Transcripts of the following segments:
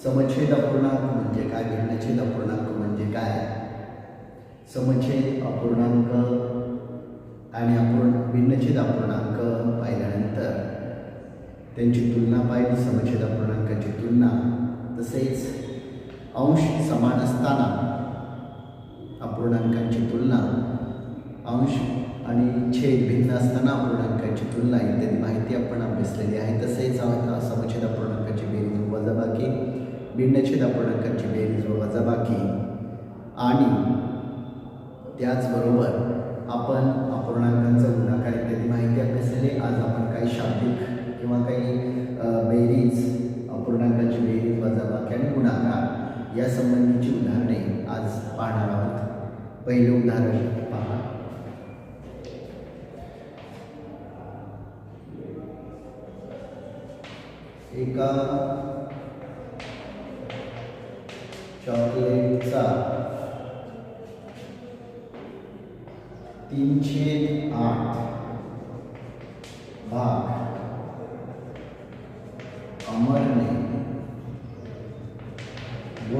समछेद अपूर्णांक म्हणजे काय, भिन्नछेद अपूर्णांक म्हणजे काय, समछेद अपूर्णांक आणि भिन्नछेद अपूर्णांक पाहिल्यानंतर त्यांची तुलना पाहिली, समछेद अपूर्णांकाची तुलना, तसेच अंश समान असताना अपूर्णांकांची तुलना, अंश आणि छेद भिन्न असताना अपूर्णांकांची तुलना इत्यादी माहिती आपण अभ्यासलेली आहे. तसेच समछेद अपूर्णांकाची बेरीज व वजाबाकी, भिन्नछेद अपूर्णांकाची बेरीज व वजाबाकी आणि त्याचबरोबर आपण अपूर्णांकांचा गुणाकार इत्यादी माहिती अभ्यासलेली. आज आपण काही शाब्दिक किंवा काही बेरीज, अपूर्णांकांची बेरीज, वजाबाकी आणि गुणाकार या संबंधीची उदाहरणे आज पाहणार आहोत. पहिले उदाहरण पहा. एका चॉकलेटचा 3/8 भाग अमरने व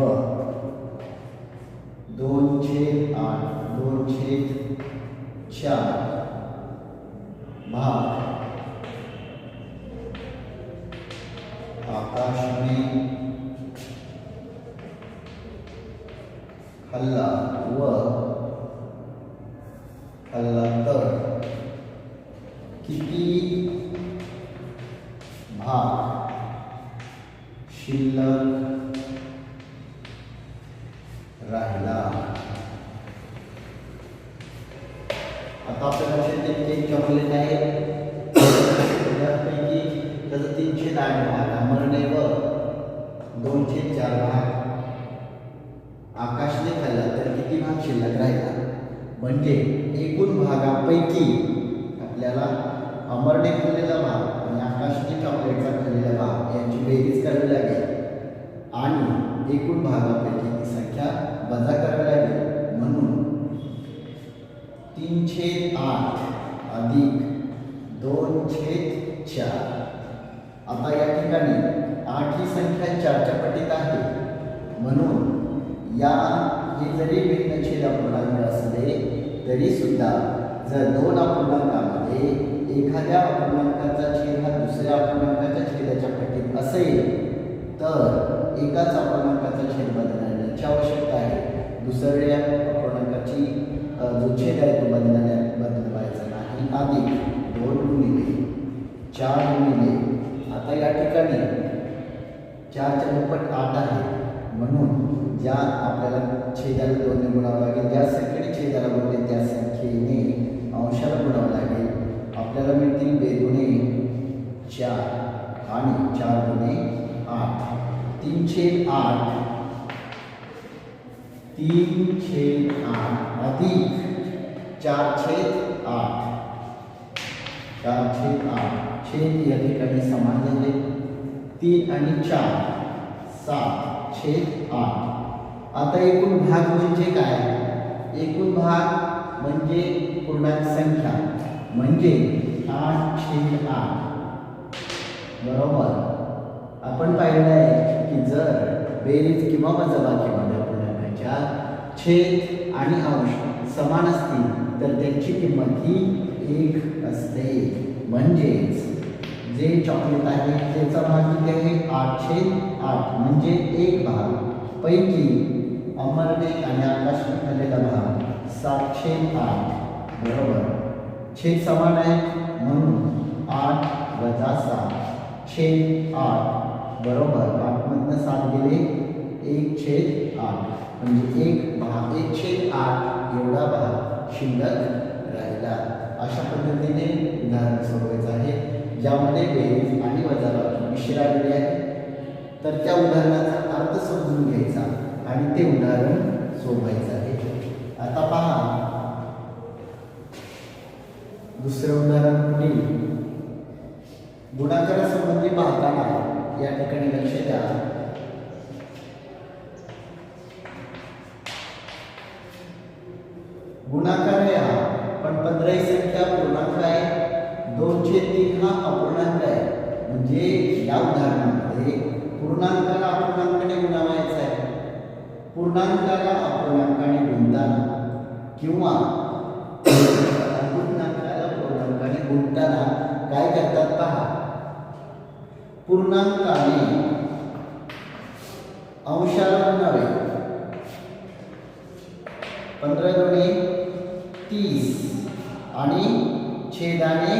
2/4 भाग आकाशने खाल्ला तर किती भाग शिल्लक राहिला. आता आपल्या लक्षात येईल की एक चॉकलेट आहे, त्यापैकी त्याचा 3/8 भाग अमरने व 2/4 भाग आकाशने खाल्ला तर किती भाग शिल्लक राहिला. म्हणजे एकूण भागापैकी आपल्याला अमरने खाल्लेला भाग आणि आकाशने चॉकलेटचा खाल्लेला भाग यांची बेरीज करावी लागेल आणि एकूण भागापैकी ती संख्या वजा करावी लागेल. म्हणून 3/8 अधिक 2/4. आता या ठिकाणी 8 ही संख्या 4च्या पटीत आहे, म्हणून हे जरी भिन्नछेद अपूर्णांक असले तरी सुद्धा जर दोन अपूर्णांकामध्ये एखाद्या अपूर्णांकाचा छेद हा दुसऱ्या अपूर्णांकाच्या छेदाच्या पटीत असेल तर एकाच अपूर्णांकाचा छेद बदलण्याची आवश्यकता आहे. दुसऱ्या अपूर्णांकाची जो छेद आहे तो बदलवायचा नाही. अधिक 2 गुणिले 4 गुणिले, आता या ठिकाणी 4च्या दुप्पट 8 आहे, म्हणून ज्या आपल्याला छेदाला 2 ने गुणावं लागेल, ज्या संख्येने छेदाला गुणले त्या संख्येने अंशाला गुणावं लागेल. आपल्याला मिळतील 2 दुणे 4 आणि 4 दुणे 8. 3/8 अधिक 4/8. 4/8 छेद या ठिकाणी समान झाले. 3 आणि 4 7/8. आता एकूण भाग म्हणजे काय, एकूण भाग म्हणजे पूर्णांक संख्या म्हणजे 8/8. बरोबर. आपण पाहिलं आहे की जर बेरीज किंवा वजाबाकीमध्ये अपूर्णांकाच्या छेद आणि अंश समान असतील तर त्यांची किंमत ही 1 असते. म्हणजेच जे चॉकलेट आहे त्याचा भाग किती आहे, 8/8 म्हणजे 1 भाग पैकी अमरने आणि आकाशने खाल्लेला भाग 7/8. बरोबर. छेद समान आहे म्हणून 8 वजा 7/8 बरोबर. 8 मधनं 7 गेले 1/8 म्हणजे 1/8 एवढा भाग शिल्लक राहिला. अशा पद्धतीने उदाहरण सोडवायचं आहे ज्यामध्ये बेरीज आणि वजाबाकी मिश्र आलेली आहे. तर त्या उदाहरणाचा अर्थ समजून घ्यायचा आणि ते उदाहरण सोडवायचं आहे. आता पहा दुसरे उदाहरण पुढील गुणाकारासंबंधी पाहताना या ठिकाणी लक्ष द्या. गुणाकार आहे हा, पण 15 ही संख्या पूर्णांक आहे. 2/3 हा अपूर्णांक आहे. म्हणजे या उदाहरणामध्ये पूर्णांकाला अपूर्णांकाने गुणावायचा आहे. पूर्णांकाला अपूर्णांकाने गुणताना किंवा अपूर्णांकाला पूर्णांकाने गुणताना काय करतात पहा. पूर्णांकाने अंशाला गुणावे. 15 दुणे 30 आणि छेदाने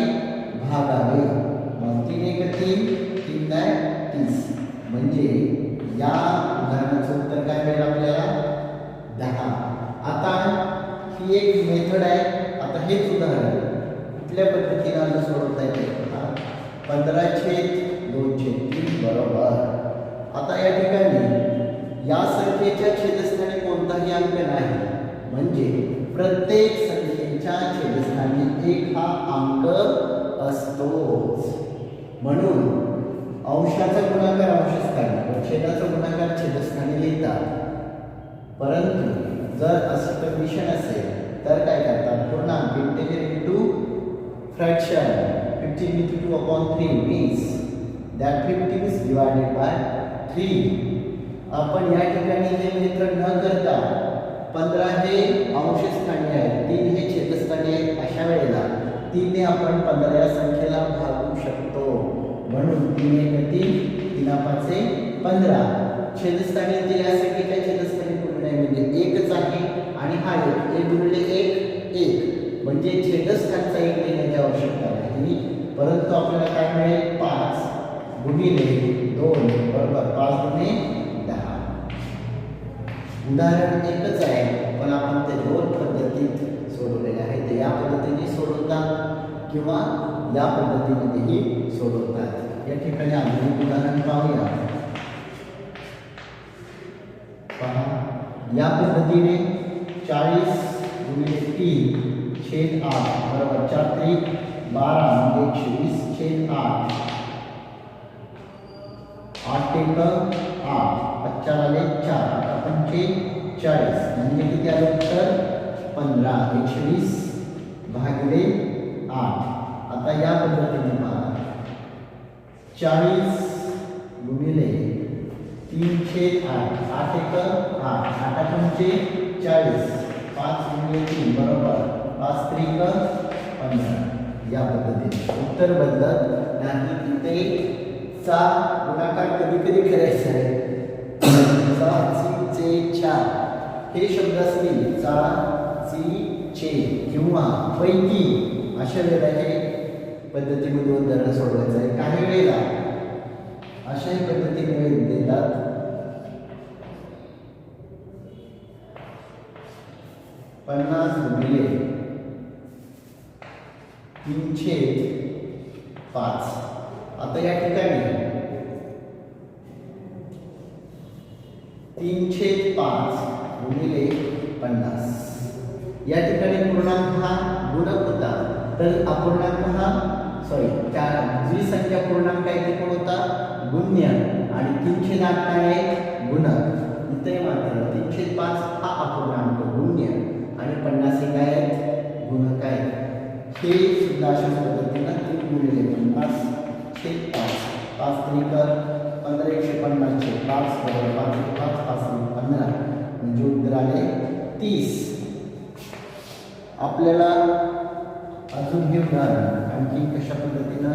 भागावे. मग 3 एक 3, 3 नाही 30. म्हणजे या उदाहरणाचं उत्तर काय मिळेल आपल्याला 10. आता ही एक मेथड आहे. आता हेच उदाहरण कुठल्या पद्धतीने सोडवता येते. 15/2/3 बरोबर. आता या ठिकाणी या संख्येच्या छेदस्थानी कोणताही अंक नाही. म्हणजे प्रत्येक संख्येच्या छेदस्थानी 1 हा अंक असतोच. म्हणून अंशाचा गुणाकार अंशस्थानी व छेदाचा गुणाकार छेदस्थानी लिहितात. परंतु जर असं कंडिशन असेल तर काय करतात. पूर्णांक integer into fraction 15 into 2/3 means that 15 is divided by 3. आपण या ठिकाणी हे मेथड न करता 15 हे अंशस्थानी आहे, 3 हे छेदस्थानी आहे. अशा वेळेला 3 ने आपण 15 या संख्येला भागू शकतो. म्हणून 3 एक 3, 3 5 15. छेदस्थानी ते या संख्येच्या छेदस्थानी पूर्ण आहे म्हणजे एकच आहे. आणि हा 1 गुणिले 1 1 म्हणजे छेदस्थानचा 1 लिहिण्याची आवश्यकता नाही. परंतु आपल्याला काय मिळेल 5 गुणिले 2 बरोबर 5 गुणे 10. उदाहरण एकच आहे पण आपण ते 2 पद्धतीत सोडवलेले आहे. ते या पद्धतीने सोडवतात किंवा या पद्धतीनेही सोडवतात. या ठिकाणी आपण एक उदाहरण पाहूया. पहा या पद्धतीने 40 गुणिले 3 छेद 8 बरोबर 4 त्रिक 12 म्हणजे 120 छेद 8. 8 एक 8 4 आले 4 आता 45 म्हणजे किती आले उत्तर 15. 120 भागिले 8. आता या पद्धतीने पहा 40 गुणिले 3 छेद 8 8 एक 8 8 पंचे 40 5 गुणिले 3 बरोबर 5 त्रिक 15. या पद्धतीने उत्तर बदलत नाही. तिथे चा गुणाकार कधी कधी करायचा आहे. चे 4 हे शब्द असतील चा ची चे किंवा पैकी अशा वेळेला हे पद्धतीमध्ये उदाहरण सोडवायचं आहे. काही वेळेला अशाही पद्धतीने देतात. पन्नास गुणिले 3/5. आता या ठिकाणी 3/5 गुणिले 50. या ठिकाणी पूर्णांक हा गुणक होता तर अपूर्णांक हा जी संख्या पूर्णांक आहे ती कोण होता गुण्य आणि 3/8 काय आहे गुणक. इथे मात्र 3/5 हा अपूर्णांक गुण्य आणि 50 हे काय आहेत गुणक आहेत. हे सुद्धा अशाच पद्धतीने 3 गुणिले 50 छेद 5 5 त्रिक 15 150 छेद 5 बरोबर 5 5 5 15 म्हणजे उत्तर आले 30. आपल्याला अजून हे उदाहरण आणखी कशा पद्धतीनं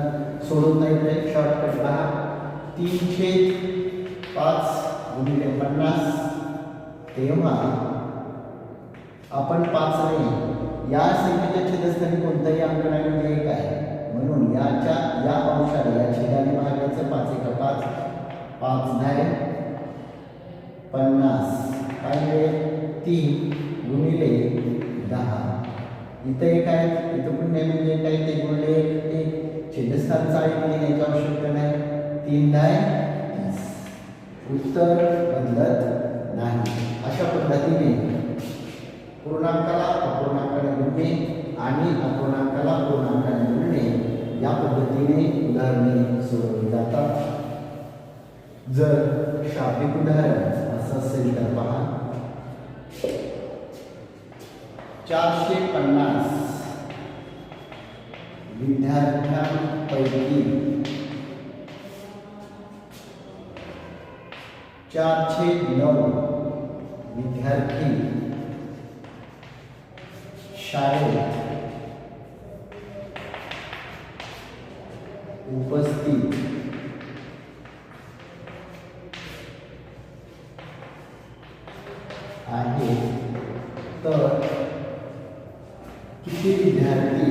सोडवता येते. शॉर्टकट पहा 3/5 गुणिले 50. तेव्हा आपण 5 ने या संख्येच्या छेदस्थानी कोणताही अंक नाही म्हणजे 1 आहे. म्हणून याच्या या अंशाला या छेदाने भागायचं 5 एक 5 5 10 50 काय मिळेल 3 गुणिले 10. इथे एक आहे इथं पण नाही म्हणजे काय ते गुणिले 1 छेदस्थानचा 1 लिहिण्याची आवश्यकता नाही. 3 10 30. उत्तर बदलत नाही. अशा पद्धतीने पूर्णांकाला अपूर्णांकाने गुणणे आणि अपूर्णांकाला पूर्णांकाने गुणणे या पद्धतीने उदाहरणे सोडवली जातात. जर शाब्दिक उदाहरण असं असेल तर पहा 450 विद्यार्थ्यांपैकी 409 विद्यार्थी शाळेत उपस्थित आहे, तर किती विद्यार्थी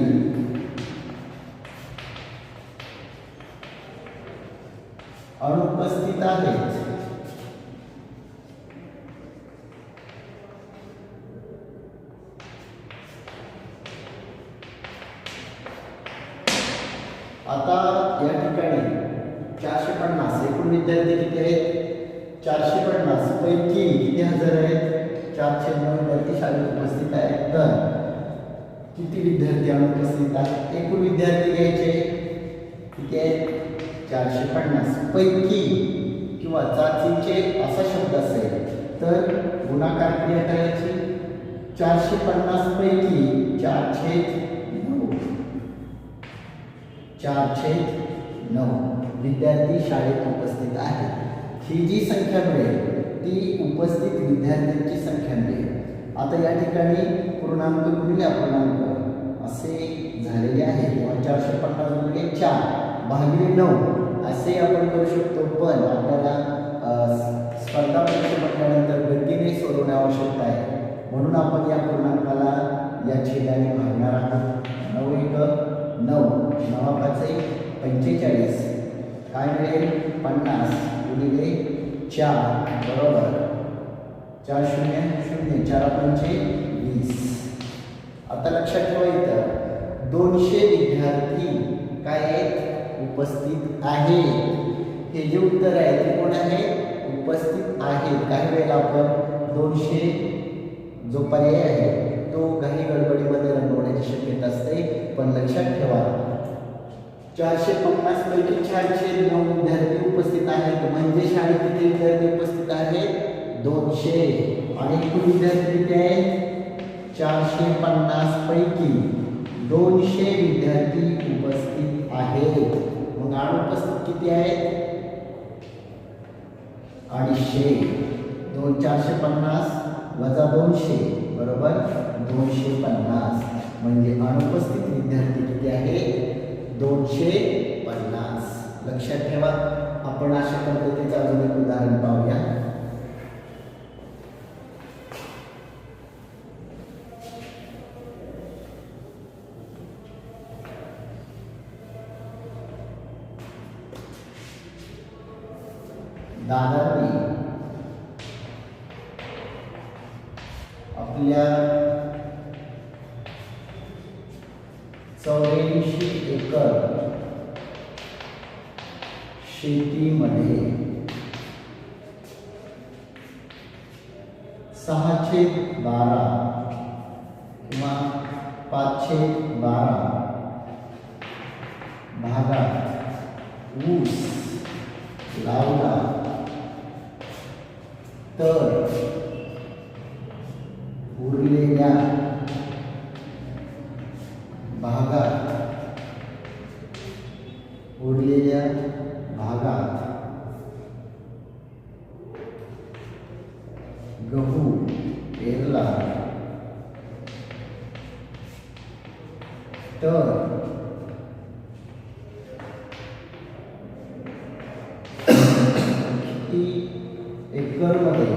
अनुपस्थित आहेत? आता या ठिकाणी 450 एकूण विद्यार्थी किती आहेत? 450 पैकी किती हजार आहेत? 409 विद्यार्थी शाळेत उपस्थित आहेत, तर किती विद्यार्थी अनुपस्थित आहेत? एकूण विद्यार्थी घ्यायचे किती आहेत? 450 पैकी किंवा चाचीचे असा शब्द असेल तर गुणाकार क्रिया करायची. 450 पैकी 409 विद्यार्थी शाळेत उपस्थित आहेत. ही जी संख्या मिळेल ती उपस्थित विद्यार्थ्यांची संख्या मिळेल. आता या ठिकाणी पूर्णांक गुणिले अपूर्णांक असे झालेले आहे किंवा 450 गुणिले 4 भागिले 9 असे आपण करू शकतो, पण आपल्याला स्पर्धा परीक्षा म्हटल्यानंतर गतीने सोडवणे आवश्यक आहे, म्हणून आपण या पूर्णांकाला या छेदाने भागणार आहोत. 9 1 9 9 5 45 काय मिळेल? 50 गुणिले 4 बरोबर 4 0 0 4 5 20. आता लक्षात ठेवा इथं 200 विद्यार्थी काय आहेत? उपस्थित आहेत. हे जे उत्तर आहे ते कोण आहे? उपस्थित आहेत. काही वेळेला आपण 200 जो पर्याय आहे तो काही गडबडीमध्ये रंगवण्याची शक्यता असते, पण लक्षात ठेवा 450 पैकी 409 विद्यार्थी उपस्थित आहेत, म्हणजे शाळेत किती विद्यार्थी उपस्थित आहेत? 200. आणि एकूण विद्यार्थी किती आहेत? 450 पैकी 200 विद्यार्थी उपस्थित आहेत. मग अनुपस्थित किती आहेत? 250. 450 वजा 200 बरोबर 250. म्हणजे अनुपस्थित विद्यार्थी किती आहेत? 250. लक्षात ठेवा. आपण अशा पद्धतीचं अजून एक उदाहरण पाहूया. दादांनी आपल्या 84 एकर शेतीमध्ये 6/12 किंवा 5/12 भागात ऊस लावला, तर उरलेल्या भागात गहू पेरला, तर किती एकरमध्ये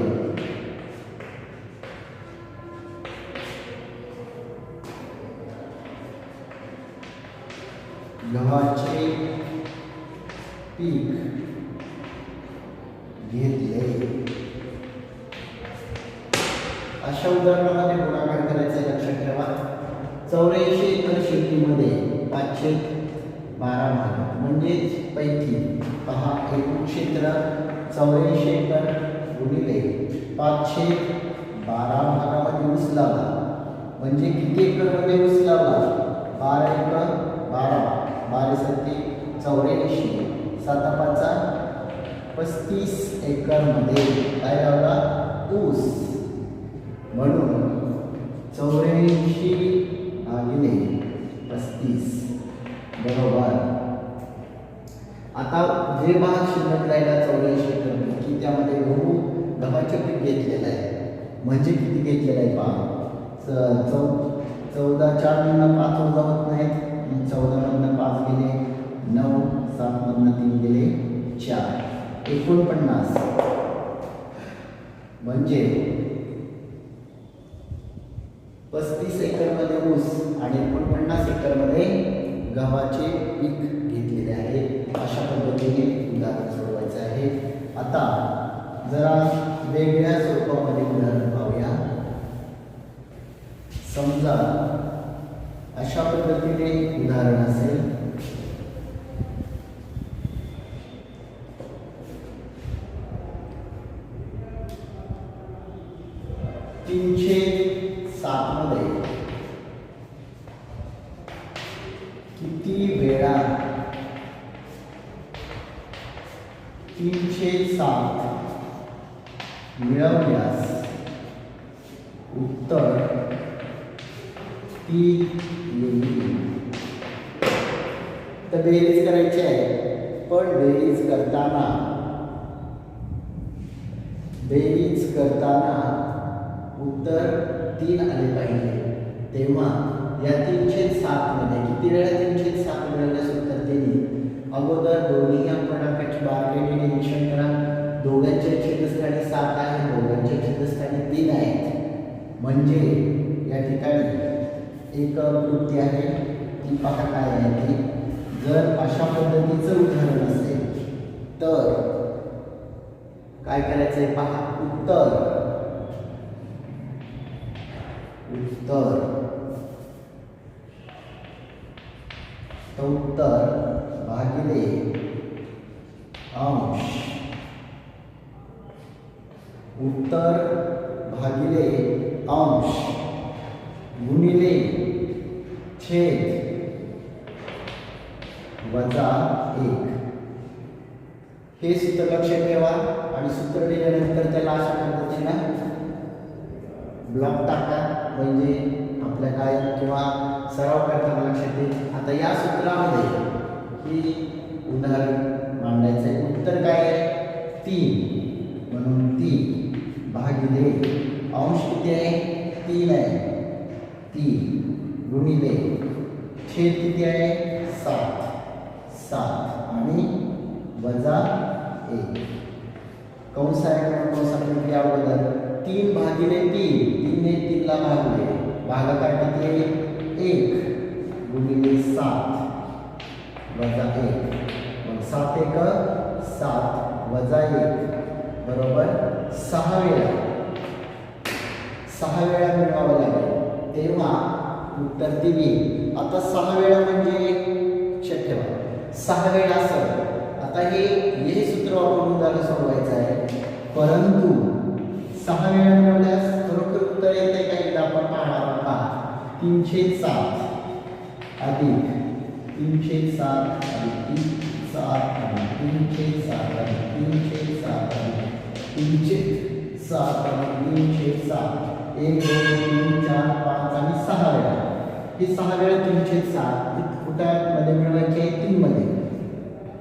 गव्हाचे पीक घेतले? अशा उदाहरणामध्ये गुणाकार करायचा लक्षात ठेवा. 84 एकर शेतीमध्ये 5/12 भाग म्हणजेच पैकी पहा एकूण क्षेत्र 84 एकर गुणिले 5/12 भागामध्ये ऊस लावला, म्हणजे किती एकरमध्ये ऊस लावला? 12 एकर 12 12 7 84 7 5 35 एकरमध्ये काय लावला? ऊस. म्हणून 84 भागिले 35 बरोबर. आता जे भाग शिल्लक राहिला 84 एकर की त्यामध्ये गव्हाचे पीक घेतलेलं आहे, म्हणजे किती घेतलेलं आहे पहा. 14 4 मधनं 5 वजा होत नाहीत, 14 मधनं 5 गेले 9, 7 मधनं 3 गेले 4, 49. म्हणजे 35 एकरमध्ये ऊस आणि 49 एकरमध्ये गव्हाचे पीक घेतलेले आहे. अशा पद्धतीने उदाहरण सोडवायचं आहे. आता जरा वेगळ्या स्वरूपामध्ये उदाहरण पाहूया. समजा अशा पद्धतीने उदाहरण असेल. तीनशे 7 मध्ये किती वेळा 307 मिळवल्यास उत्तर 3 येईल. तर बेरीज करायची आहे, पण बेरीज करताना उत्तर 3 आले पाहिजे. तेव्हा या 307 मध्ये किती वेळा 307 मिळवल्यास उत्तर 3 येईल. अगोदर दोन्ही पूर्णांकाची बारकाईने निरीक्षण करा. दोघांच्या छेदस्थानी 7 आहे, दोघांच्या छेदस्थानी 3 आहेत. म्हणजे या ठिकाणी एक कृती आहे ती पहा काय आहे ती. जर अशा पद्धतीचं उदाहरण असेल तर काय करायचं आहे पहा. उत्तर भागिले अंश, उत्तर भागिले अंश गुणिले छेद वजा 1. हे सूत्र लक्षात ठेवा आणि सूत्र दिल्यानंतर त्याला अशा पद्धतीने ब्लॉक टाका, म्हणजे आपल्या काय किंवा सराव करताना लक्षात येईल. आता या सूत्रामध्ये ही उदाहरण मांडायचं आहे. उत्तर काय आहे 3, म्हणून 3 भागिले अंश किती आहे 3 आहे, 3 गुणिले छेद किती आहे 7 आणि वजा 1. कंस आहे म्हणून कंसात अगोदर 3 भागिले 3 ने 3 ला भागले, भागाकार किती आहे 1 गुणिले 7 वजा 1. मग 7 1 7 वजा 1 बरोबर 6 वेळा. 6 वेळा मिळवावं लागेल, तेव्हा उत्तर 3 येईल. आता 6 वेळा म्हणजे लक्षात ठेवा 6 वेळा असं. आता हे सूत्र वापरून उदाहरण सोडवायचं आहे, परंतु 6 वेळा मिळवल्यास खरोखर उत्तर येते का एकदा आपण पाहणार आहोत. 307 अधिक 307 अधिक 307 अधिक 307 अधिक 307 अधिक 307 अधिक 307 1 2 3 4 5 आणि 6 वेळा. हे 6 वेळा 307 कुठामध्ये मिळवायचे 3 मध्ये.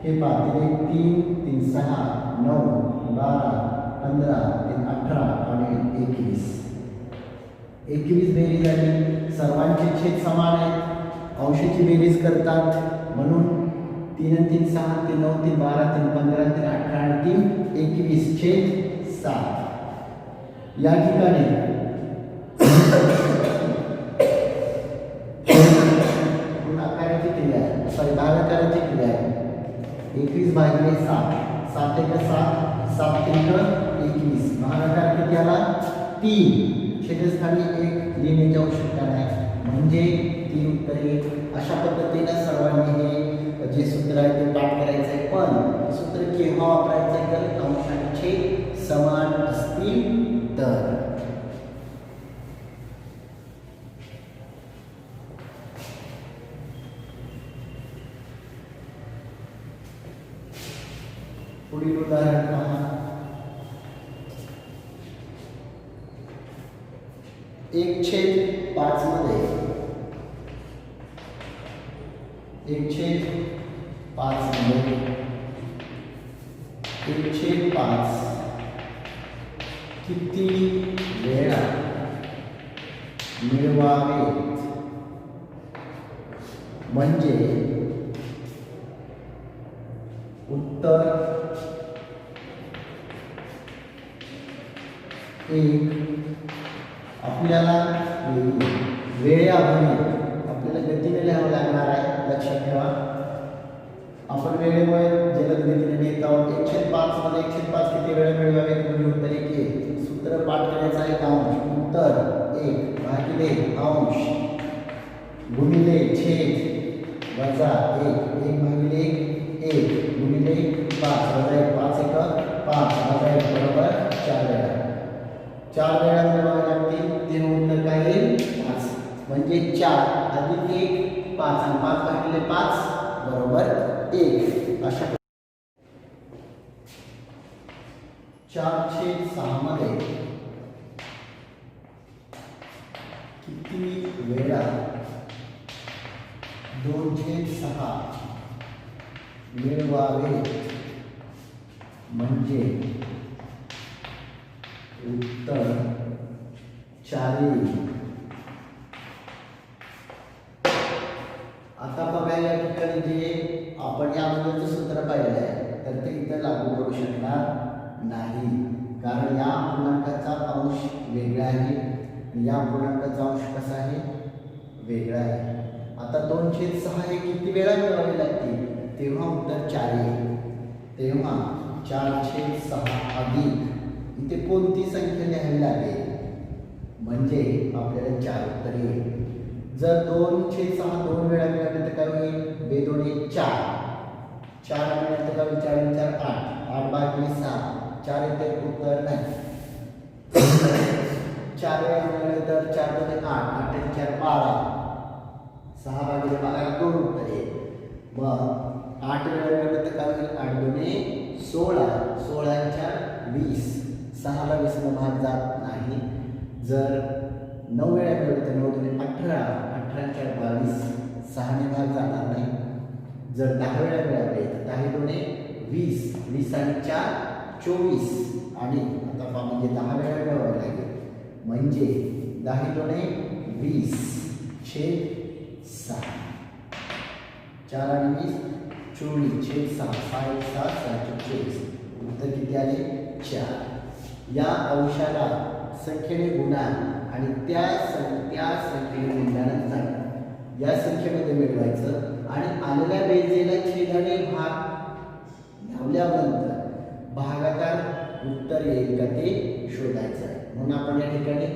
हे पाहते 3 3 6 9 12 15 3 18 आणि 21 बेरीज झाली. सर्वांचे छेद समान आहेत, अंशाची बेरीज करतात म्हणून 3 आणि 3 6 3 9 3 12 3 15 3 18 आणि 3 21 छेद 7. या ठिकाणी गुणाकाराची क्रिया आहे, सॉरी भागाकाराची क्रिया आहे. 21 भागिले 7 7 1 7 7 3 21 भागाकार किती आला 3. छेदस्थानी 1 लिहिण्याची आवश्यकता नाही, म्हणजे 3 उत्तर येईल. अशा पद्धतीने सर्वांनी हे जे सूत्र आहे ते पाठ करायचं आहे. पण सूत्र केव्हा वापरायचं आहे तर अंश आणि छेद समान असतील तर. पुढील उदाहरण पहा. 1/5 मध्ये 1/5 मध्ये 1/5 किती वेळा मिळवावेत म्हणजे उत्तर 1 आपल्याला वेळेअभावी आपल्याला गतीने लिहावं लागणार आहे, लक्षात ठेवा. आपण वेळेमुळे जलद गतीने लिहित आहोत. 1/5 मध्ये 1/5 किती वेळा मिळवावेत म्हणजे उत्तर 1 येईल. सूत्र पाठ करायचं आहे. अंश उत्तर 1 भागिले अंश गुणिले छेद वजा 1 भागिले 1 गुणिले 5 वजा 1 5 1 5 वजा 1 बरोबर 4 वेळा. 4 वेळा मिळवावे लागतील. ते उत्तर काय येईल 5 म्हणजे 4 अधिक 1 5 आणि 5 भागिले 5 बरोबर 1. अशा 4/6 मध्ये किती वेळा 2/6 मिळवावे म्हणजे उत्तर 4 येईल. आता बघा या ठिकाणी जे आपण या अगोदरचं सूत्र पाहिलं आहे तर ते इथं लागू करू शकणार नाही, कारण या पूर्णांकाचा अंश वेगळा आहे, या पूर्णांकाचा अंश कसा आहे वेगळा आहे. आता 2/6 हे किती वेळा मिळवावे लागतील तेव्हा उत्तर 4 येईल. तेव्हा 4/6 अधिक इथे कोणती संख्या लिहावी लागेल म्हणजे आपल्याला 4 उत्तर येईल. जर 2/6 2 वेळा मिळाले तर काय होईल 2 2 1 4 4 मिळाले तर काय होईल 4 4 8 8 भागिले 6 4 येते उत्तर नाही. 4 वेळा मिळाले तर 4 2 8 8 1 4 12 6 भागिले 12 2 उत्तर येईल. मग 8 वेळा मिळाले तर काय होईल 8 2 16 16 4 20 6 ला 20 ने भाग जात नाही. जर 9 वेळा मिळवले तर 9 2 18 18 4 22 6 ने भाग जाणार नाही. जर 10 वेळा मिळाले तर 10 2 20 20 आणि 4 24 आणि आता पहा म्हणजे 10 वेळा मिळवावे लागेल म्हणजे 10 2 20 छेद 6 4 आणि 20 24 छेद 6 6 1 7 7 24 उत्तर किती आले 4. या अंशाला संख्येने गुणा आणि त्या संख्येने गुणल्यानंतर या संख्येमध्ये मिळवायचं आणि आलेल्या बेरजेला छेदाने भाग लावल्यानंतर भागाकार उत्तर येईल का ते शोधायचं आहे. म्हणून आपण या ठिकाणी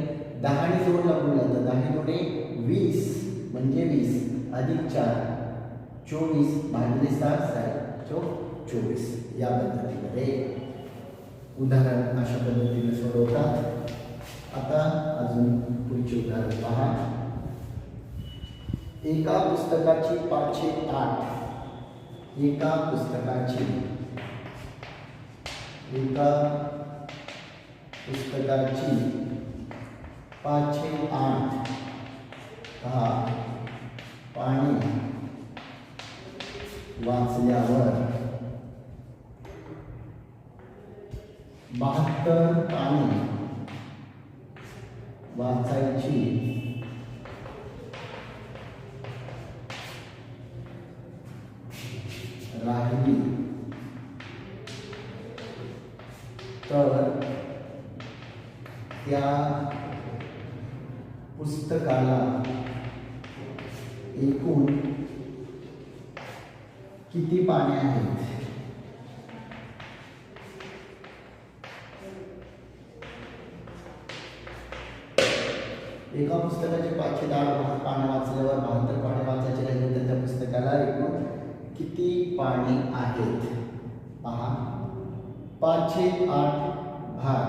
10 ने जोडला गुणलं तर 10 गुणे 20 म्हणजे 20 अधिक 4 24 भागिले 7 24. या पद्धतीमध्ये उदाहरण अशा पद्धतीने सोडवतात. आता अजून पुढचे उदाहरण पहा. एका पुस्तकाची 508 एका पुस्तकाची 508 पाणी वाचल्यावर 72 पाने वाचायची राहिली तर त्या पुस्तकाला एकूण किती पाने आहेत. एका पुस्तकाचे 508 पाने वाचल्यावर 72 पाने वाचायची राहिली तर त्या पुस्तकाला एकूण किती पाने आहेत. पहा 508 भाग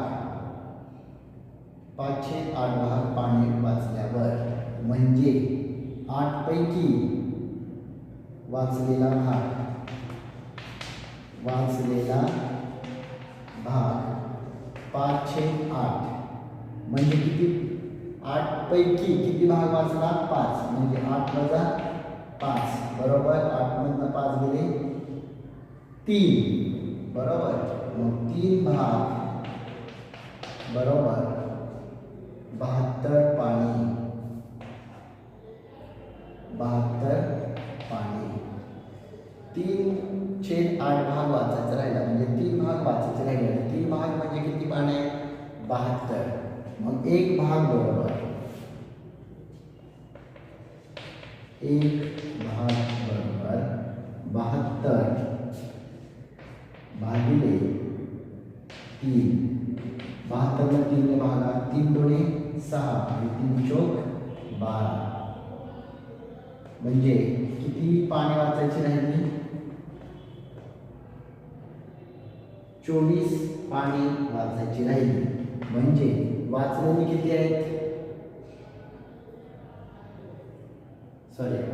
508 भाग पाने वाचल्यावर म्हणजे 8 पैकी वाचलेला भाग 5/8 म्हणजे किती 8 पैकी किती भाग वाचला 5 म्हणजे 8 वजा 5 बरोबर 8 मधून 5 गेले 3 बरोबर मग 3 भाग बरोबर 72 पाणी. 72 पाणी. 3/8 भाग वाचायचा राहिला म्हणजे 3 भाग वाचायचे राहिले. 3 भाग म्हणजे किती पाणी आहे? 72. मग 1 भाग बरोबर 1 भाग बरोबर 72 भागिले 3. 72 ने 3 ने भागा. 3 दुणे 6 आणि 3 चौक 12. म्हणजे किती पाणी वाचायची राहिली? 24 पाणी वाचायची राहिली. म्हणजे वाचलेली किती आहेत?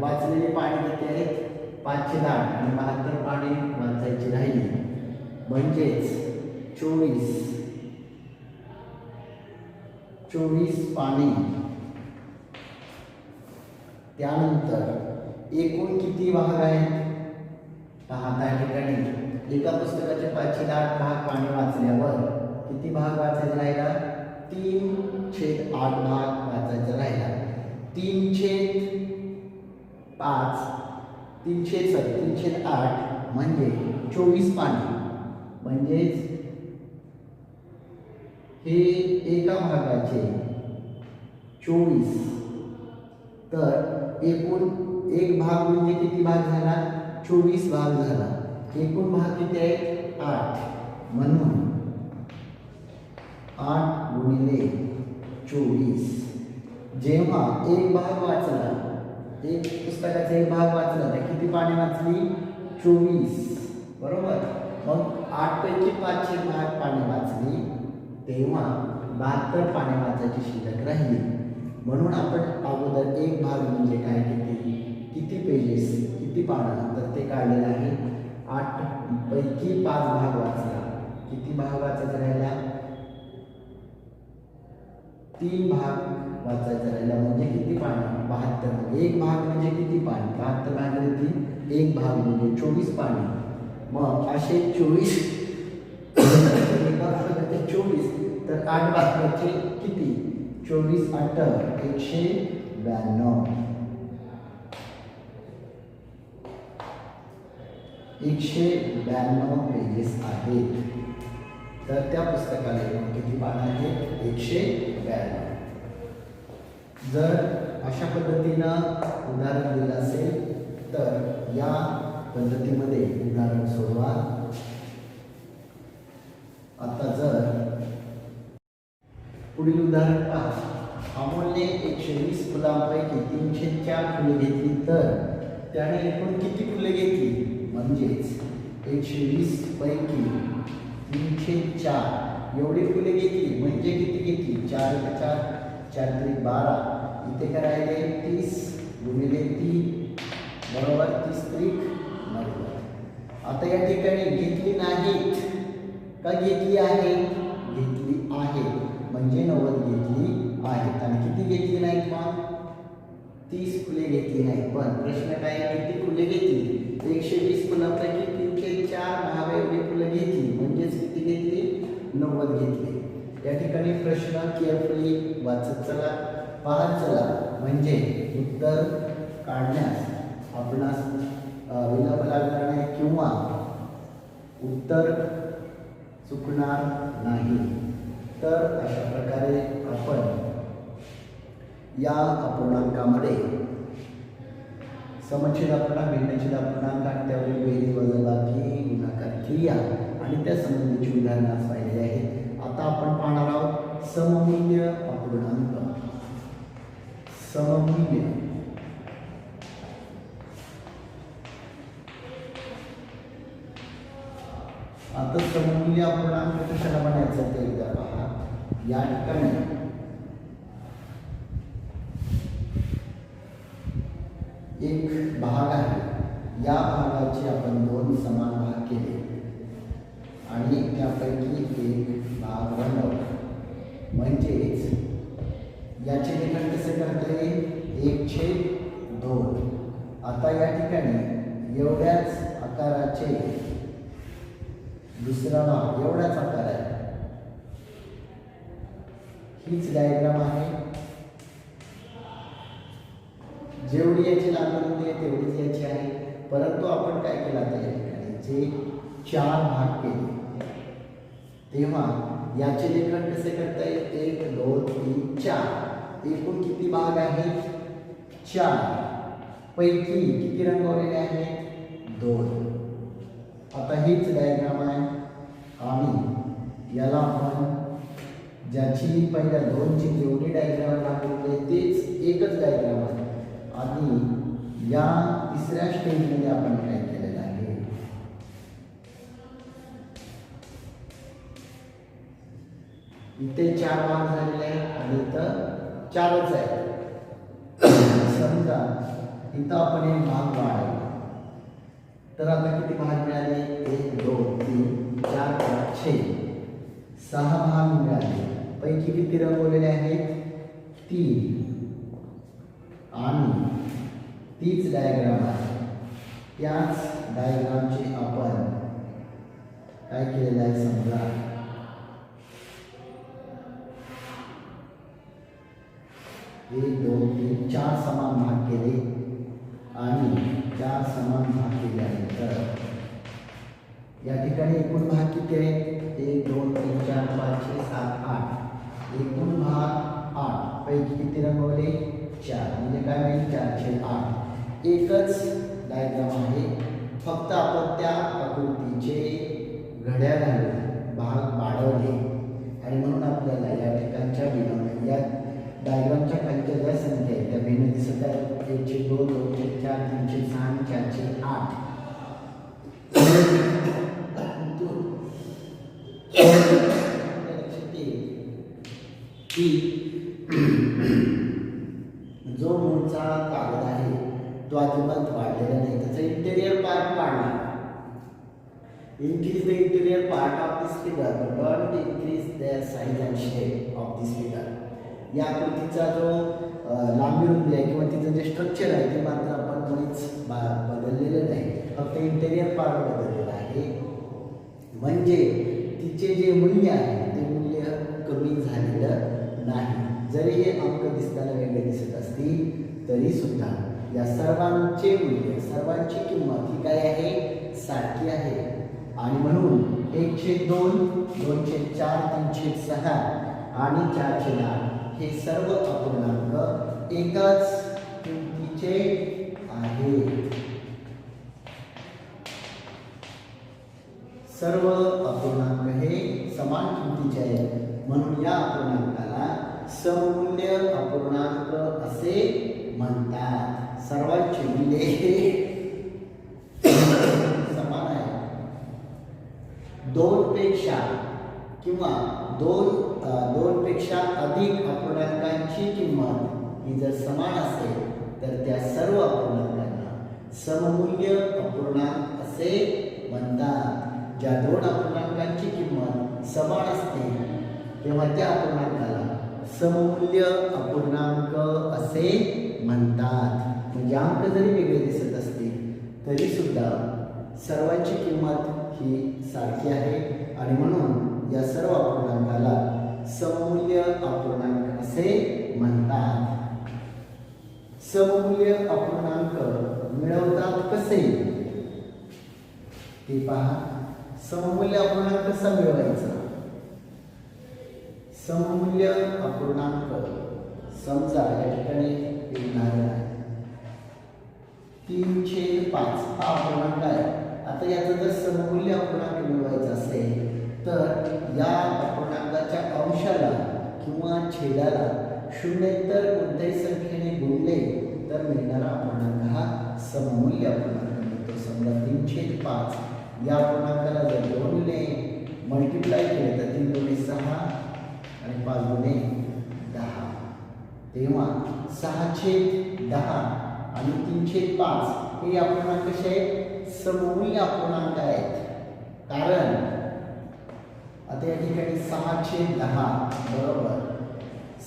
वाचलेली पाणी किती आहेत? 510 आणि 72 पाणी वाचायची राहिली. म्हणजेच 24 पाणी. त्यानंतर एकूण किती भाग आहेत? पहा त्या ठिकाणी एका पुस्तकाचे 508 भाग पाणी वाचल्यावर किती भाग वाचायचा राहिला? 3/8 भाग वाचायचा राहिला. 3/8 म्हणजे 24 पाणी. म्हणजेच हे एका भागाचे 24. तर एकूण एक भाग म्हणजे किती भाग झाला? 24 भाग झाला. एकूण भाग किती आहेत? 8. म्हणून 8 गुणिले 24. जेव्हा एक भाग वाचला, एक पुस्तकाचा एक भाग वाचला, तर किती पाणी वाचली? 24. बरोबर. मग 8 पैकी 5 भाग पाणी वाचली, तेव्हा 72 पाणी वाचायची शिल्लक राहिली. म्हणून आपण अगोदर एक भाग म्हणजे काय किती पेजेस किती पानं तर ते काढलेलं आहे. 8 पैकी 5 भाग वाचला. किती भाग वाचायचा राहिला? 3 भाग वाचायचा राहिला. म्हणजे किती पाणी? 72. एक भाग म्हणजे किती पाणी? 72 भागिले 3. एक भाग म्हणजे 24 पाणी. मग असे 24 24 तर 8 भागाचे किती? 24 8 192. 192 पेजेस आहेत. तर त्या पुस्तकाला किती पानं आहेत? 192. जर अशा पद्धतीनं उदाहरण दिलं असेल तर या पद्धतीमध्ये उदाहरण सोडवा. आता जर पुढील उदाहरण पहा. अमोलने 120 फुलांपैकी 304 फुले घेतली तर त्याने एकूण किती फुले घेतली? म्हणजेच 120 पैकी 304 एवढी फुले घेतली. म्हणजे किती घेतली? 4 × 4 4 × 12. इथे काय राहिले? 30 गुणिले 3 बरोबर 30 × 90. आता या ठिकाणी घेतली नाहीत का घेतली आहे? घेतली आहे. म्हणजे 90 घेतली आहेत. आणि किती घेतली नाहीत? मग 30 फुले घेतली नाहीत. पण प्रश्न काय? किती फुले घेतली? 120 फुलांपैकी 304 भावे एवढी फुलं घेतली. म्हणजेच किती घेतली? 90 घेतली. या ठिकाणी प्रश्न केअरफुली वाचत चला, पाहत चला. म्हणजे उत्तर काढण्यास आपणास विलंब लागणार नाही किंवा उत्तर चुकणार नाही. तर अशा प्रकारे आपण या अपूर्णांकामध्ये समछेद अपूर्णांक, भिन्नछेद अपूर्णांक आणि त्यावरील बेरीज वजाबाकी गुणाकार क्रिया आणि त्या संबंधीची उदाहरणे आज पाहिलेली आहेत. आता आपण पाहणार आहोत सममूल्य अपूर्णांक. सममूल्य आता सममूल्य अपूर्णांक कशाला बनायचं ते एकदा पहा. या ठिकाणी एक भाग आहे. या भागाचे आपण 2 समान भाग केले आणि त्यापैकी एक भाग बनवला. म्हणजेच याचे लेखन कसे करता येईल? 1/2. आता या ठिकाणी एवढ्याच आकाराचे दुसरा भाग एवढाच आकार आहे. हीच डायग्राम आहे. जेवढी याची लांबी आहे तेवढीच याची आहे. परंतु आपण काय केलं आता या ठिकाणी जे 4 भाग केले तेव्हा याचे लेखन कसे करता येईल? 1 2 3 4. एकूण किती भाग आहेत? 4. पैकी किती रंगवलेले आहेत? 2. आता हीच डायग्राम आहे आणि याला आपण ज्याची पहिल्या 2 ची जेवढी डायग्राम दाखवली तेच एकच डायग्राम आहे. आणि या तिसऱ्या स्टेजमध्ये आपण काय केलेलं आहे? इथे 4 भाग झालेले आहेत आणि इथं 4च आहे. समजा इथं आपण एक भाग वाढवला तर आता किती भाग मिळाले? 1 2 3 4 5 6 6 भाग मिळाले. पैकी किती रंगवलेले आहेत? 3. आणि तीच डायग्राम आहे. त्याच डायग्रामचे आपण काय केलेलं आहे? समजा 1 2 3 4 समान भाग केले आणि 4 समान भाग केल्यानंतर या ठिकाणी एकूण भाग किती आहे? 1 2 3 4 5 6 7 8. एकूण भाग 8. पैकी किती रंगवले? 4. म्हणजे काय होईल? 4/8. एकच डायग्राम आहे. फक्त आपण त्या आकृतीचे घड्या घालून भाग वाढवले आणि म्हणून आपल्याला या ठिकाणच्या भिन्न या डायग्रामच्या खालच्या ज्या संख्या आहेत त्या भिन्न दिसत आहेत. 1 2 2 4 3 6 आणि 4/8. जो मूळचा कागद आहे तो अजिबात वाढलेला नाही. त्याचा इंटेरियर पार्ट वाढला. increase the interior part of this figure but don't increase their size and shape of this figure. या आकृतीचा जो लांबी रुंदी आहे किंवा तिचं जे स्ट्रक्चर आहे ते मात्र आपण कोणीच बदललेलं नाही. फक्त इंटेरियर पार्ट बदललेला आहे. म्हणजे तिचे जे मूल्य आहे ते मूल्य कमी झालेलं नाही. जरी हे अंक दिसताना वेगळे दिसत असतील तरी सुद्धा या सर्वांचे मूल्य सर्वांची किंमत ही काय आहे? सारखी आहे. आणि म्हणून 1/2 2/4 3/6 आणि 4/8 हे सर्व अपूर्णांक एकाच किमतीचे आहेत. सर्व अपूर्णांक हे समान किमतीचे आहेत. म्हणून या अपूर्णांकाला सममूल्य अपूर्णांक असे म्हणतात. सर्वांचे मूल्य समान आहे. 2 पेक्षा किंवा 2 पेक्षा अधिक अपूर्णांकांची किंमत ही जर समान असेल तर त्या सर्व अपूर्णांकांना सममूल्य अपूर्णांक असे म्हणतात. ज्या 2 अपूर्णांकांची किंमत समान असते तेव्हा त्या अपूर्णांकाला सममूल्य अपूर्णांक असे म्हणतात. म्हणजे अंक जरी वेगळे दिसत असतील तरी सुद्धा सर्वांची किंमत ही सारखी आहे आणि म्हणून या सर्व अपूर्णांकाला सममूल्य अपूर्णांक असे म्हणतात. सममूल्य अपूर्णांक मिळवतात कसे ते पहा. सममूल्य अपूर्णांक कसा मिळवायचा? सममूल्य अपूर्णांक समजा या ठिकाणी एक उदाहरण आहे. 3/5 हा अपूर्णांक आहे. आता याचा जर सममूल्य अपूर्णांक मिळवायचा असेल तर या अपूर्णांकाच्या अंशाला किंवा छेदाला शून्येतर कोणत्याही संख्येने गुणले तर मिळणारा अपूर्णांक हा सममूल्य अपूर्णांक मिळतो. समजा 3/5 या अपूर्णांकाला जर 2 ने मल्टिप्लाय केले तर 3 दुणे 6 आणि 5 दुणे 10. तेव्हा 6/10 आणि 3/5 हे अपूर्णांक कसे आहेत? सममूल्य अपूर्णांक आहेत. कारण आता या ठिकाणी 6/10 बरोबर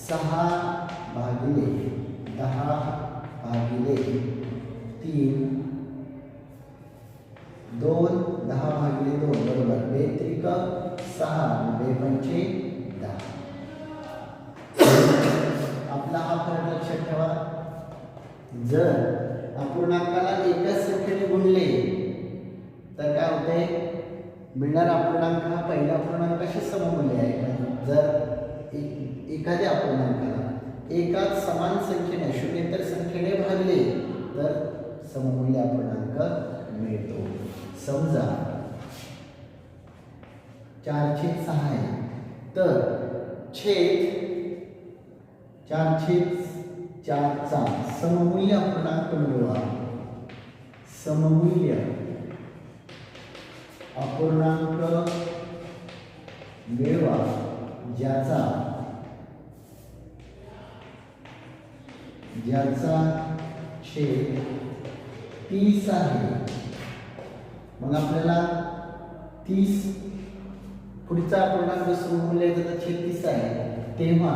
6/10/3 2 10 भागिले 2 बरोबर 2 त्रिक 6 2 पंचे 10. आपला हा फरक लक्षात ठेवा. जर अपूर्णांकाला एकाच संख्येने गुणले तर काय होते, मिळणारा अपूर्णांक हा पहिल्या अपूर्णांकाशी सममूल्य आहे. जर एखाद्या अपूर्णांकाला एकाच समान संख्येने शून्येतर संख्येने भागले तर सममूल्य अपूर्णांक मिळतो. समजा 4/6 आहे तर छेद 4/4 चा सममूल्य अपूर्णांक मिळवा. सममूल्य अपूर्णांक मिळवा ज्याचा छेद 30 आहे. मग आपल्याला 30 पुढचा अपूर्णांक सममूल्य याचा छेद 30 आहे तेव्हा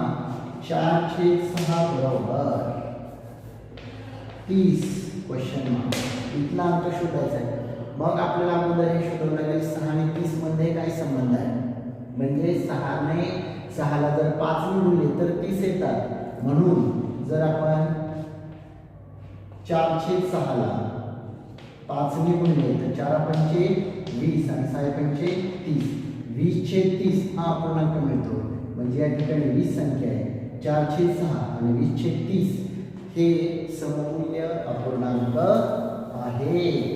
4/6 बरोबर 30 क्वेश्चन मार्क. इथला अंक शोधायचा आहे. मग आपल्याला अगोदर हे शोधावं लागेल 6 आणि 30 मध्ये काय संबंध आहे. म्हणजे 6 ने 6 ला जर 5 ने गुणले तर 30 येतात. म्हणून जर आपण 4/6 ला 5 ने गुणले तर 4 पंचे 20 आणि 6 पंचे 30. 20/30 हा अपूर्णांक मिळतो. म्हणजे या ठिकाणी 20 संख्या आहे. 4/6 आणि 20/30 हे सममूल्य अपूर्णांक आहेत.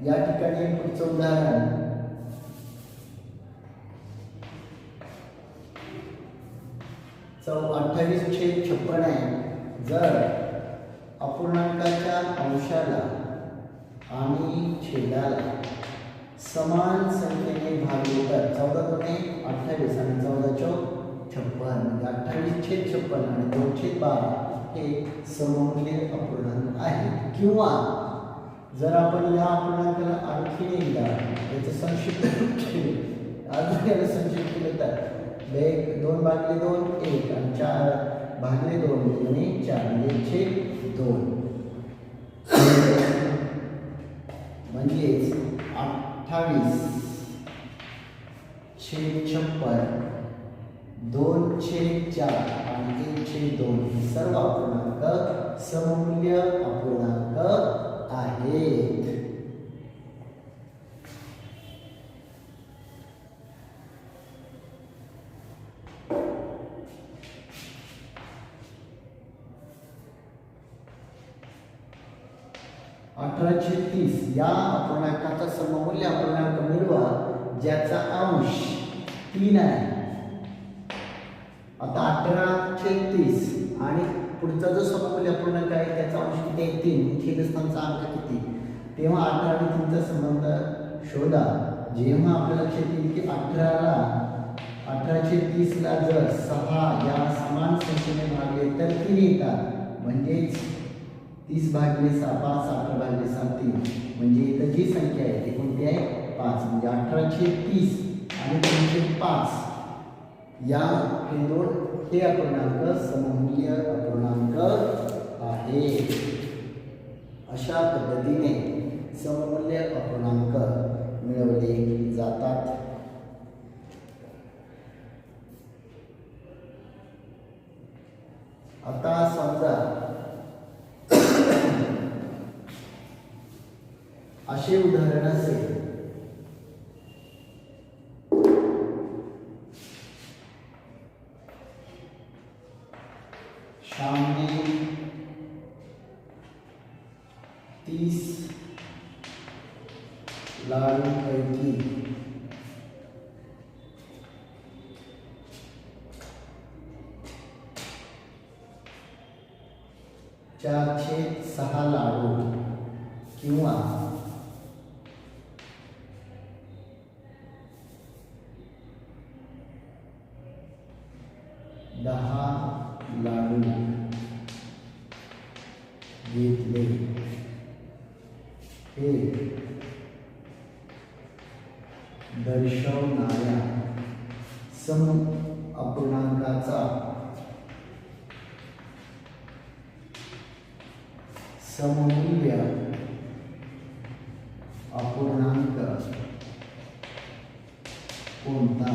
या ठिकाणी पुढचं उदाहरण 28/56 आहे. जर अपूर्णांकाच्या अंशाला आणि छेदाला समान संख्येने भागले तर 14 दुणे 28 आणि 14 चौक 56 म्हणजे 28/56 आणि 2/12 हे सममूल्य अपूर्णांक आहे. किंवा जर आपण या अपूर्णांकाला आणखी एकदा याचं संक्षिप्त केले, अजून याला संक्षिप्त केलं तर 2 भागिले 2 1 आणि 4 भागिले 2 आणि 4 म्हणजे 2 म्हणजेच 28/56 2/4 आणि 1/2 हे सर्व अपूर्णांक सममूल्य अपूर्णांक आहेत. या अपूर्णांकाचा सममूल्य अपूर्णांक मिळवा ज्याचा अंश 3 आहे. आता 18/30 आणि पुढचा जो सममूल्य अपूर्णांक आहे त्याचा अंश किती आहे 3. छेदस्थानचा अंक किती. तेव्हा 18 आणि 3 चा संबंध शोधा. जेव्हा आपल्या लक्षात येईल की 18/30 ला जर 6 या समान संख्येने भागले तर 3 येतात. म्हणजेच 30 भागिले 6 5 18 भागिले 7 3 म्हणजे इथं जी संख्या आहे ती कोणती आहे 5. म्हणजे 18/30 आणि 3/5 या हे दोन हे अपूर्णांक सममूल्य अपूर्णांक आहेत. अशा पद्धतीने सममूल्य अपूर्णांक मिळवले जातात. आता समजा असे उदाहरण असेल श्यामने 30 लाडूंपैकी 4/6 लाडू किंवा 10 लाडू घेतले. हे दर्शवणाऱ्या सम अपूर्णांकाचा सममूल्य अपूर्णांक कोणता?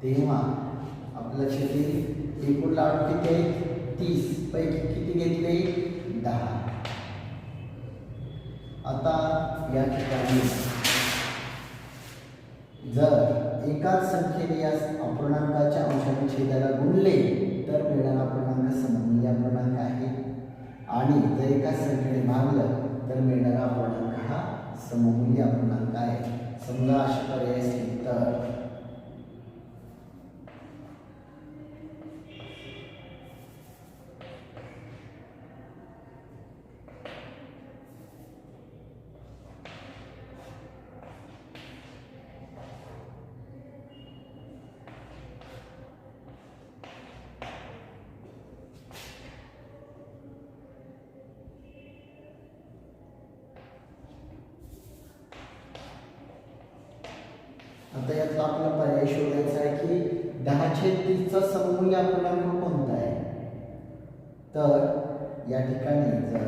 तेव्हा आपल्या लक्षात येईल एकूण लाडू किती आहेत 30 पैकी किती घेतले 10. आता या ठिकाणी जर एकाच संख्येने या अपूर्णांकाच्या अंशाने छेदाला गुणले तर मिळणारा अपूर्णांक सममूल्य अपूर्णांक आहे आणि जर एकाच संख्येने भागलं तर मिळणारा अपूर्णांक हा सममूल्य अपूर्णांक आहे. समजा अशा पर्याय असतील तर आता यातला आपला पर्याय शोधायचा आहे की 10/30 चा सममूल्य अपूर्णांक कोणता आहे. तर या ठिकाणी जर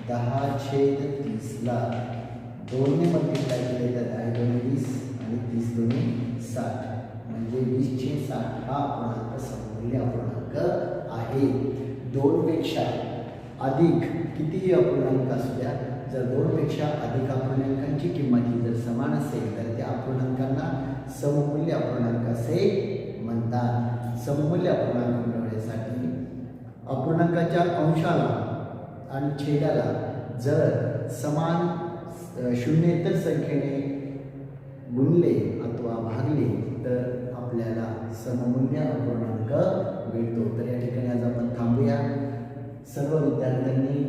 10/30 ला 2 ने मल्टिप्लाय केले तर 10×2 20 आणि 30×2 60 म्हणजे 20/60 हा अपूर्णांक सममूल्य अपूर्णांक आहे. 2 पेक्षा अधिक कितीही अपूर्णांक असू द्या जर 2 पेक्षा अधिक अपूर्णांकांची किंमत ही जर समान असेल तर त्या अपूर्णांकांना सममूल्य अपूर्णांक असे म्हणतात. सममूल्य अपूर्णांक मिळवण्यासाठी अपूर्णांकाच्या अंशाला आणि छेदाला जर समान शून्येतर संख्येने गुणले अथवा भागले तर आपल्याला सममूल्य अपूर्णांक मिळतो. तर या ठिकाणी आज आपण थांबूया. सर्व विद्यार्थ्यांनी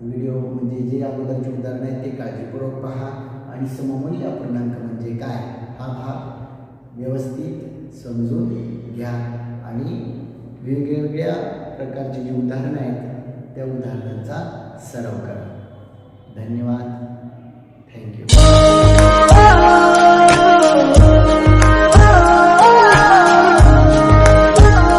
व्हिडिओ म्हणजे जे अगोदरचे उदाहरण आहे ते काळजीपूर्वक पहा आणि सममूल्य अपूर्णांक म्हणजे काय हा भाग व्यवस्थित समजून घ्या आणि वेगवेगळ्या प्रकारची जी उदाहरणं आहेत त्या उदाहरणांचा सराव करा. धन्यवाद. थँक्यू.